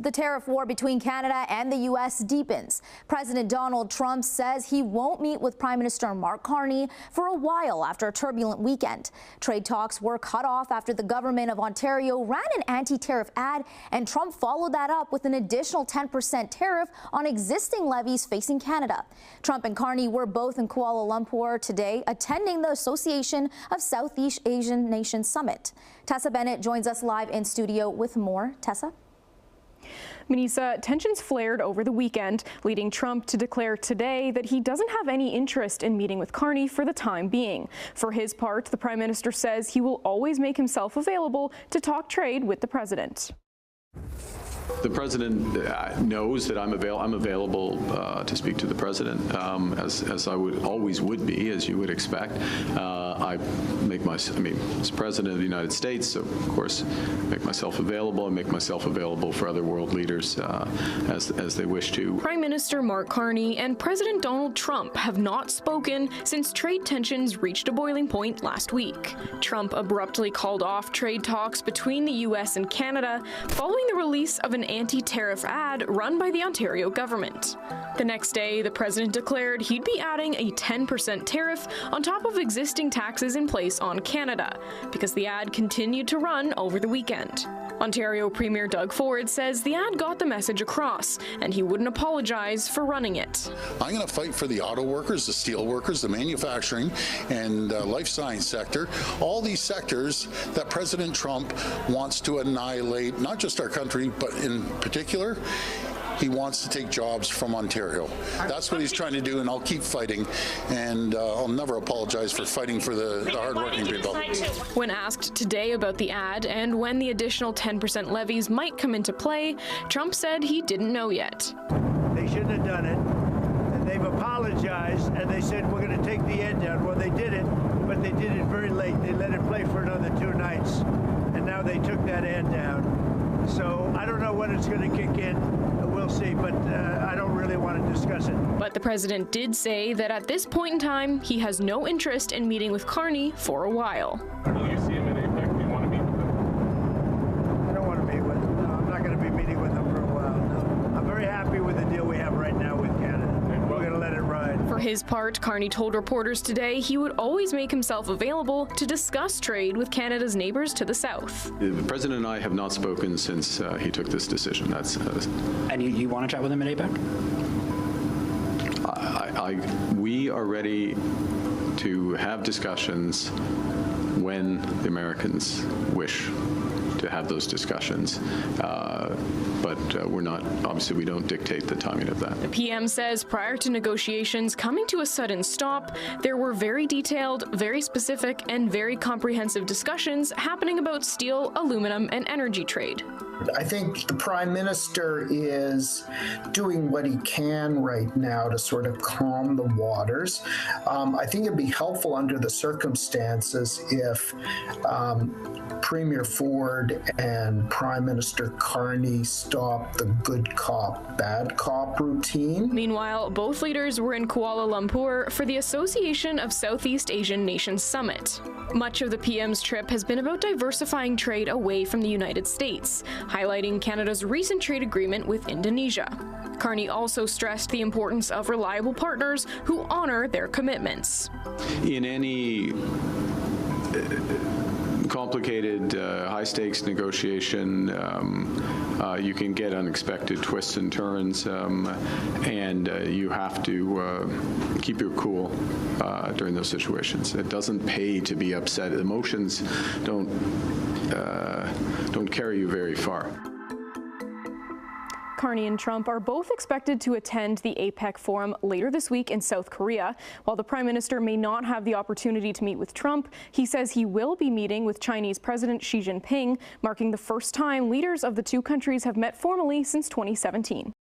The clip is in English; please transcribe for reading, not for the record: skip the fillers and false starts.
The tariff war between Canada and the U.S. deepens. President Donald Trump says he won't meet with Prime Minister Mark Carney for a while after a turbulent weekend. Trade talks were cut off after the government of Ontario ran an anti-tariff ad, and Trump followed that up with an additional 10% tariff on existing levies facing Canada. Trump and Carney were both in Kuala Lumpur today, attending the Association of Southeast Asian Nations Summit. Tessa Bennett joins us live in studio with more. Tessa? Manisa, tensions flared over the weekend, leading Trump to declare today that he doesn't have any interest in meeting with Carney for the time being. For his part, the Prime Minister says he will always make himself available to talk trade with the President. The President knows that I'm available to speak to the President, as I always would be, as you would expect. As President of the United States, so of course, make myself available and make myself available for other world leaders as they wish to. Prime Minister Mark Carney and President Donald Trump have not spoken since trade tensions reached a boiling point last week. Trump abruptly called off trade talks between the U.S. and Canada following the release of an anti-tariff ad run by the Ontario government. The next day, the president declared he'd be adding a 10% tariff on top of existing taxes in place on Canada, because the ad continued to run over the weekend. Ontario Premier Doug Ford says the ad got the message across, and he wouldn't apologize for running it. I'm going to fight for the auto workers, the steel workers, the manufacturing and life science sector, all these sectors that President Trump wants to annihilate, not just our country, but in particular, he wants to take jobs from Ontario. That's what he's trying to do, and I'll keep fighting, and I'll never apologize for fighting for the hardworking people. When asked today about the ad and when the additional 10% levies might come into play, Trump said he didn't know yet. They shouldn't have done it, and they've apologized, and they said we're going to take the ad down. Well, they did it, but they did it very late. They let it play for another 2 nights, and now they took that ad down. So I don't know when it's going to kick in. We'll see, but I don't really want to discuss it. But the president did say that at this point in time, he has no interest in meeting with Carney for a while. Will you see him in APEC? Do you want to meet with him? I don't want to meet with him. No, I'm not going to be meeting with him for a while. No. I'm very happy with the deal we have right now with Canada. We're going to let it ride. For his part, Carney told reporters today he would always make himself available to discuss trade with Canada's neighbors to the south. The President and I have not spoken since he took this decision. And you want to chat with him at APEC? We are ready to have discussions when the Americans wish to have those discussions, but we're not, obviously we don't dictate the timing of that. The PM says prior to negotiations coming to a sudden stop, there were very detailed, very specific, and very comprehensive discussions happening about steel, aluminum, and energy trade. I think the Prime Minister is doing what he can right now to sort of calm the waters. I think it'd be helpful under the circumstances if Premier Ford and Prime Minister Carney stopped the good cop, bad cop routine. Meanwhile, both leaders were in Kuala Lumpur for the Association of Southeast Asian Nations Summit. Much of the PM's trip has been about diversifying trade away from the United States, highlighting Canada's recent trade agreement with Indonesia. Carney also stressed the importance of reliable partners who honor their commitments. In any complicated, high-stakes negotiation, you can get unexpected twists and turns, and you have to keep your cool during those situations. It doesn't pay to be upset. Emotions don't carry you very far. Carney and Trump are both expected to attend the APEC forum later this week in South Korea. While the Prime Minister may not have the opportunity to meet with Trump, he says he will be meeting with Chinese President Xi Jinping, marking the first time leaders of the two countries have met formally since 2017.